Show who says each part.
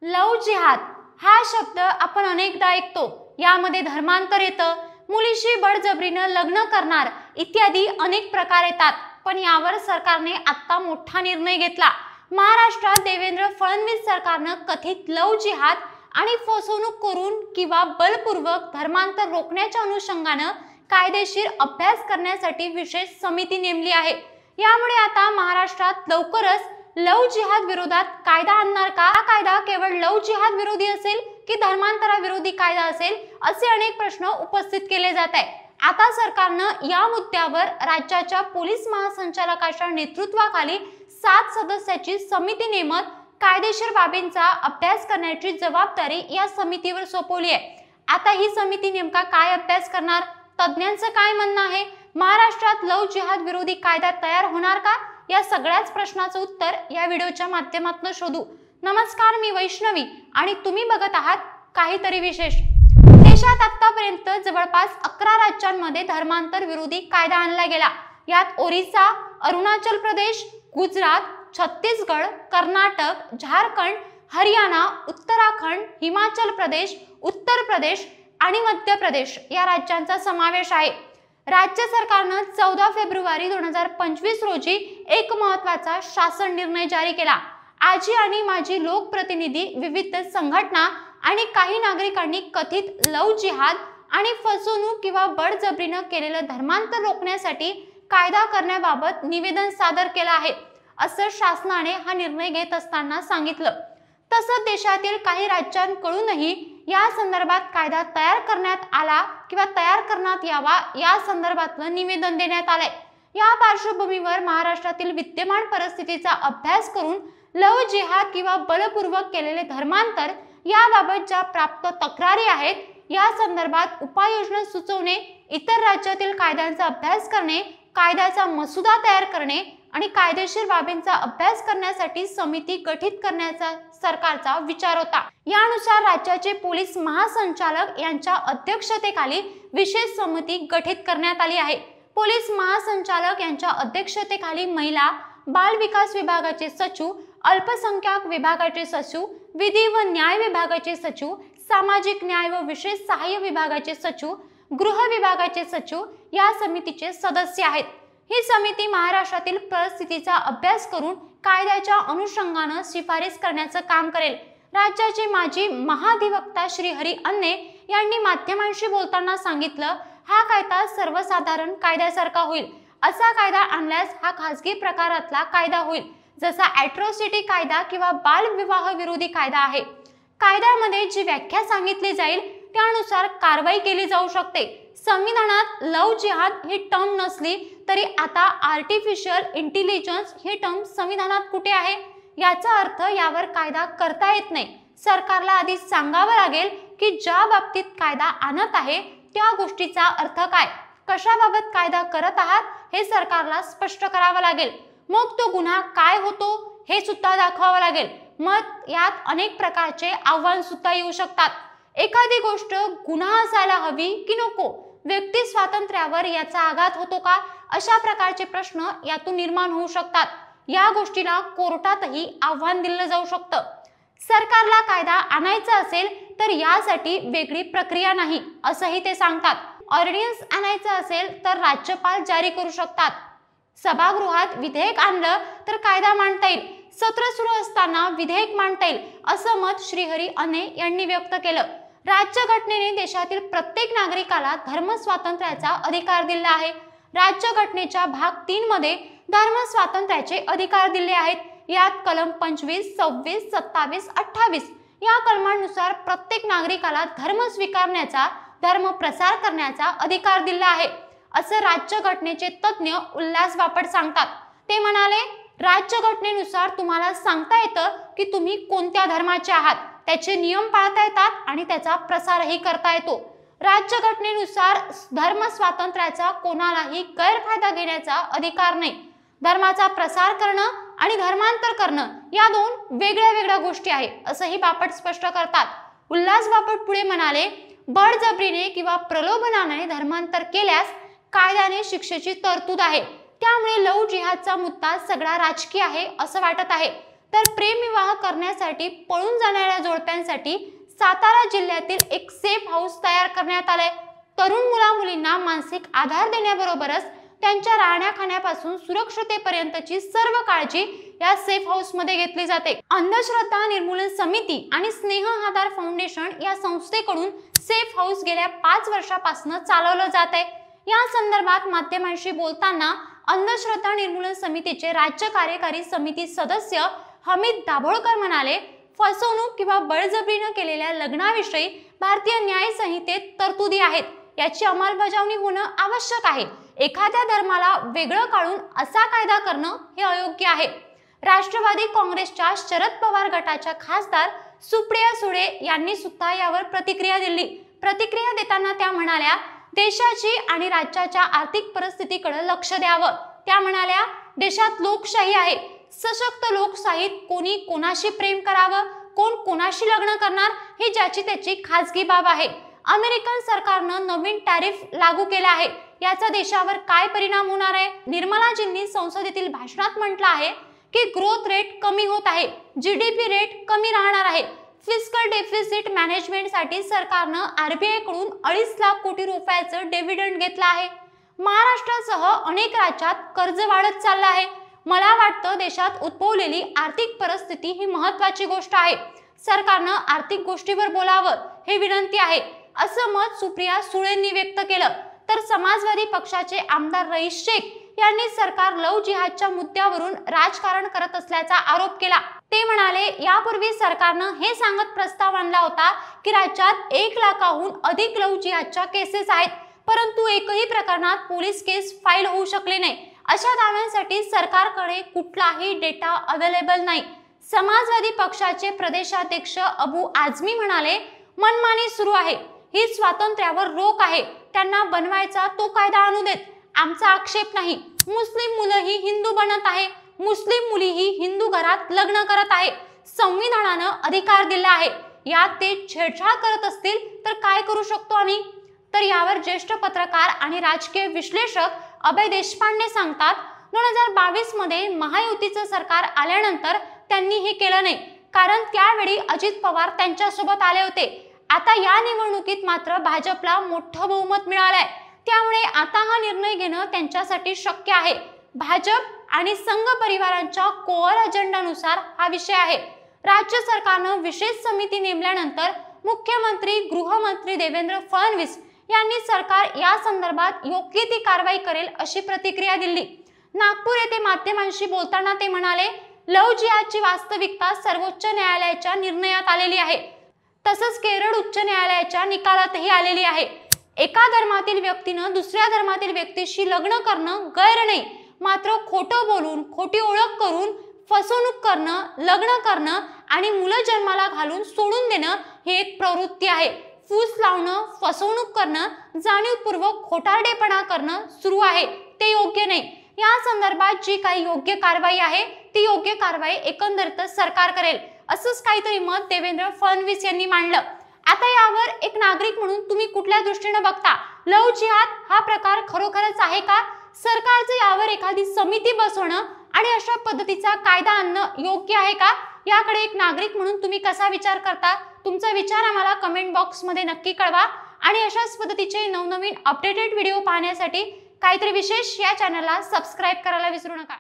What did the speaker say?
Speaker 1: लव जिहाद हा शब्द आपण अनेकदा ऐकतो। यामध्ये धर्मांतर येतं, मुलीशी बळजबरीनं लग्न करणार इत्यादी अनेक प्रकार येतात। पण यावर सरकारने आता मोठा निर्णय घेतला। महाराष्ट्रात देवेंद्र फडणवीस सरकारनं कथित लव जिहाद आणि फसवणूक करून किंवा बलपूर्वक धर्मांतर रोखण्याच्या अनुषंगानं कायदेशीर अभ्यास करण्यासाठी विशेष समिती नेमली आहे। यामुळे आता महाराष्ट्रात लवकरच लव जिहाद विरोधात कायदा आणणार का? हा कायदा केवळ लव जिहाद विरोधी असेल की धर्मांतराविरोधी कायदा असेल, असे अनेक प्रश्न उपस्थित केले जात आहे। आता सरकारनं या मुद्द्यावर राज्याच्या पोलीस महासंचालकाच्या नेतृत्वाखाली 7 सदस्याची समिती नेमत कायदेशीर बाबींचा अभ्यास करण्याची जबाबदारी या समितीवर सोपवली आहे। आता ही समिती नेमका काय अभ्यास करणार? तज्ञांचं काय म्हणणं आहे? महाराष्ट्रात लव जिहाद विरोधी कायदा तयार होणार का? या सगळ्याच प्रश्नाचं उत्तर या व्हिडिओच्या माध्यमातून शोधू। नमस्कार, मी वैष्णवी आणि तुम्ही बघत आहात काहीतरी विशेष। देशात आतापर्यंत जवळपास 11 राज्यांमध्ये धर्मांतर विरोधी कायदा आणला गेला। यात ओरिसा, अरुणाचल प्रदेश, गुजरात, छत्तीसगड, कर्नाटक, झारखंड, हरियाणा, उत्तराखंड, हिमाचल प्रदेश, उत्तर प्रदेश आणि मध्य प्रदेश या राज्यांचा समावेश आहे। राज्य सरकारनं 14 फेब्रुवारी 2025 रोजी एक महत्त्वाचा शासन निर्णय जारी केला। आजी आणि माजी लोकप्रतिनिधी, विविध संघटना आणि काही नागरिकांनी कथित लव जिहाद आणि फसवणूक किंवा बळजबरीनं केलेलं धर्मांतर रोखण्यासाठी कायदा करण्याबाबत निवेदन सादर केलं आहे, असं शासनाने हा निर्णय घेत असताना सांगितलं। तसंच देशातील काही राज्यांकडूनही या संदर्भात कायदा तयार करण्यात आला किंवा तयार करण्यात यावा या संदर्भातलं निवेदन देण्यात आलंय। या पार्श्वभूमीवर महाराष्ट्रातील विद्यमान परिस्थितीचा अभ्यास करून लव जिहाद किंवा बलपूर्वक केलेले धर्मांतर याबाबत ज्या प्राप्त तक्रारी आहेत या संदर्भात उपाययोजना सुचवणे, इतर राज्यातील कायद्यांचा अभ्यास करणे, कायद्याचा मसुदा तयार करणे आणि कायदेशीर बाबींचा अभ्यास करण्यासाठी समिती गठीत करण्याचा सरकारचा विचार होता। यानुसार राज्याचे पोलीस महासंचालक यांच्या अध्यक्षतेखाली विशेष समिती गठीत करण्यात आली आहे। पोलीस महासंचालक यांच्या अध्यक्षतेखाली महिला बाल विकास विभागाचे सचिव, अल्पसंख्याक विभागाचे सचिव, विधी व न्याय विभागाचे सचिव, सामाजिक न्याय व विशेष सहाय्य विभागाचे सचिव, गृह विभागाचे सचिव या समितीचे सदस्य आहेत। ही समिती महाराष्ट्रातील परिस्थितीचा अभ्यास करून कायद्याच्या अनुषंगाने शिफारस करण्याचं काम करेल। राज्याचे माजी महाधिवक्ता श्रीहरी अन्ने यांनी माध्यमांशी बोलताना सांगितलं, हा कायदा सर्वसाधारण कायद्यासारखा होईल। असा कायदा आणल्यास हा खासगी प्रकारातला कायदा होईल, जसा ॲट्रॉसिटी कायदा किंवा बालविवाह विरोधी कायदा आहे। कायद्यामध्ये जी व्याख्या सांगितली जाईल त्यानुसार कारवाई केली जाऊ शकते। संविधानात लव जिहाद ही टर्म नसली तरी आता आर्टिफिशियल इंटेलिजन्स ही टर्म संविधानात कुठे आहे? याचा अर्थ यावर कायदा करता येत नाही। सरकारला आधी सांगावं लागेल की ज्या बाबतीत कायदा आणत आहे त्या गोष्टीचा अर्थ काय, कशाबाबत कायदा करत आहात हे सरकारला स्पष्ट करावं लागेल। मग तो गुन्हा काय होतो हे सुद्धा दाखवावं लागेल। मग यात अनेक प्रकारचे आव्हान सुद्धा येऊ शकतात। एखादी गोष्ट गुन्हा असायला हवी की नको, व्यक्ती स्वातंत्र्यावर याचा आघात होतो का, अशा प्रकारचे प्रश्न यातून निर्माण होऊ शकतात। या गोष्टीला कोर्टातही आव्हान दिलं जाऊ शकतं। सरकारला कायदा आणायचा असेल तर यासाठी वेगळी प्रक्रिया नाही, असंही ते सांगतात। ऑर्डिनन्स आणायचं असेल तर राज्यपाल जारी करू शकतात। सभागृहात विधेयक आणलं तर कायदा मांडता येईल, सत्र सुरू असताना विधेयक मांडता येईल, असं मत श्रीहरी अन्ने यांनी व्यक्त केलं। राज्यघटनेने देशातील प्रत्येक नागरिकाला धर्म स्वातंत्र्याचा अधिकार दिला आहे। राज्यघटनेच्या भाग 3 मध्ये धर्म स्वातंत्र्याचे अधिकार दिले आहेत। यात कलम 25, 26, 27, 28 या कलमांनुसार प्रत्येक नागरिकाला धर्म स्वीकारण्याचा, धर्म प्रसार करण्याचा अधिकार दिला आहे, असं राज्यघटनेचे तज्ञ उल्हास बापट सांगतात। ते म्हणाले, राज्यघटनेनुसार तुम्हाला सांगता येतं की तुम्ही कोणत्या धर्माचे आहात, त्याचे नियम पाळता येतात आणि त्याचा प्रसारही करता येतो। राज्यघटनेनुसार धर्म स्वातंत्र्याचा कोणालाही गैरफायदा घेण्याचा अधिकार नाही। धर्माचा प्रसार करणं आणि धर्मांतर करणं या दोन वेगळ्या गोष्टी आहेत, असंही बापट स्पष्ट करतात। उल्हास बापट पुढे म्हणाले, बळजबरीने किंवा प्रलोभनाने धर्मांतर केल्यास कायद्याने शिक्षेची तरतूद आहे। त्यामुळे लव जिहादचा मुद्दा सगळा राजकीय आहे असं वाटत आहे। तर प्रेमविवाह करण्यासाठी पळून जाणाऱ्या जोडप्यांसाठी सातारा जिल्ह्यातील एक सेफ हाऊस तयार करण्यात आलंय। तरुण मुला-मुलींना मानसिक आधार देण्याबरोबरच त्यांच्या राहण्या खाण्यापासून सुरक्षिततेपर्यंतची सर्व काळजी या सेफ हाऊस मध्ये घेतली जाते। अंधश्रद्धा निर्मूलन समिती आणि स्नेह आधार फाउंडेशन या संस्थेकडून सेफ हाऊस गेल्या 5 वर्षापासून चालवलं जात आहे। या संदर्भात माध्यमांशी बोलताना अंधश्रद्धा निर्मूलन समितीचे राज्य कार्यकारी समिती सदस्य हमीद दाभोळकर म्हणाले, फसवणूक किंवा बळजबरीने केलेल्या लग्नाविषयी भारतीय न्याय संहितेत तरतुदी आहेत, याची अंमलबजावणी होणं आवश्यक आहे। एखाद्या धर्माला वेगळं काढून असा कायदा करणं हे अयोग्य आहे। राष्ट्रवादी काँग्रेसच्या शरद पवार गटाच्या खासदार सुप्रिया सुळे यांनी सुद्धा यावर प्रतिक्रिया दिली। प्रतिक्रिया देताना त्या म्हणाल्या, देशाची आणि राज्याच्या आर्थिक परिस्थितीकडे लक्ष द्यावं। त्या म्हणाल्या, देशात लोकशाही आहे, सशक्त लोकशाहीत कोणी कोणाशी प्रेम करावं, कोण कोणाशी लग्न करणार हे ज्याची त्याची खासगी बाब आहे। अमेरिकन सरकारनं नवीन टॅरिफ लागू केला आहे, याचा देशावर काय परिणाम होणार आहे? निर्मलाजींनी संसदेतील भाषणात म्हटलं आहे की ग्रोथ रेट कमी होत आहे, जीडीपी रेट कमी राहणार आहे। फिस्कल डेफिसिट मॅनेजमेंटसाठी सरकारनं आरबीआय कडून 2.5 लाख कोटी रुपयाचं डिव्हिडंड घेतलं आहे। महाराष्ट्रासह अनेक राज्यात कर्ज वाढत चाललं आहे। मला वाटतं देशात उद्भवलेली आर्थिक परिस्थिती ही महत्त्वाची गोष्ट आहे। सरकारनं आर्थिक गोष्टीवर बोलावं हे विनंती आहे, असं मत सुप्रिया सुळेंनी व्यक्त केलं। तर समाजवादी पक्षाचे आमदार रईस शेख यांनी सरकार लव्ह जिहादच्या मुद्द्यावरून राजकारण करत असल्याचा आरोप केला। ते म्हणाले, यापूर्वी सरकारनं हे सांगत प्रस्ताव आणला होता की राज्यात 1 लाखाहून अधिक लव्ह जिहादच्या केसेस आहेत, परंतु एकही प्रकरणात पोलीस केस फाईल होऊ शकले नाही। अशा दाव्यांसाठी सरकारकडे कुठलाही डेटा अवेलेबल नाही। समाजवादी पक्षाचे प्रदेशाध्यक्ष अबू आझमी म्हणाले, मनमानी सुरू आहे, ही स्वातंत्र्यावर रोख आहे, त्यांना बनवायचा तो कायदा आणू देत, आमचा आक्षेप नाही। मुस्लिम मुलंही हिंदू बनत आहे, मुस्लिम मुलीही हिंदू घरात लग्न करत आहे, संविधानानं अधिकार दिला आहे, यात ते छेडछाड करत असतील तर काय करू शकतो आम्ही? तर यावर ज्येष्ठ पत्रकार आणि राजकीय विश्लेषक अभय देशपांडे सांगतात, 2022 मध्ये महायुतीचं सरकार आल्यानंतर त्यांनी हे केलं नाही, कारण त्यावेळी अजित पवार त्यांच्यासोबत आले होते। आता या निवडणुकीत मात्र भाजपला मोठं बहुमत मिळालंय, त्यामुळे आता हा निर्णय घेणं त्यांच्यासाठी शक्य आहे। भाजप आणि संघ परिवारांच्या कोअर अजेंडानुसार हा विषय आहे। राज्य सरकारनं विशेष समिती नेमल्यानंतर मुख्यमंत्री गृहमंत्री देवेंद्र फडणवीस यांनी सरकार या संदर्भात योग्य ती कारवाई करेल अशी प्रतिक्रिया दिली। नागपूर येथे माध्यमांशी बोलताना ते म्हणाले, लव्ह जिहादची वास्तविकता सर्वोच्च न्यायालयाच्या निर्णयात आलेली आहे, तसंच केरळ उच्च न्यायालयाच्या निकालातही आलेली आहे। एका धर्मातील व्यक्तीनं दुसऱ्या धर्मातील व्यक्तीशी लग्न करणं गैर नाही, मात्र खोटं बोलून, खोटी ओळख करून फसवणूक करणं, लग्न करणं आणि मुलं जन्माला घालून सोडून देणं ही एक प्रवृत्ती आहे। फूस लावणं, फसवणूक करणं, जाणीवपूर्वक खोटारडेपणा करणं सुरू आहे, ते योग्य नाही। या संदर्भात जी काही योग्य कारवाई आहे ती योग्य कारवाई एकंदरीत सरकार करेल, असंच काहीतरी मत देवेंद्र फडणवीस यांनी मांडलं। आता यावर एक नागरिक म्हणून तुम्ही कुठल्या दृष्टीने बघता? लव्ह जिहाद हा प्रकार खरोखरच आहे का? सरकारचं यावर एखादी समिती बसवणं आणि अशा पद्धतीचा कायदा आणणं योग्य आहे का? याकडे एक नागरिक म्हणून तुम्ही कसा विचार करता? तुमचा विचार आम्हाला कमेंट बॉक्समध्ये नक्की कळवा आणि अशाच पद्धतीचे नवनवीन अपडेटेड व्हिडिओ पाहण्यासाठी काहीतरी विशेष या चॅनलला सबस्क्राईब करायला विसरू नका।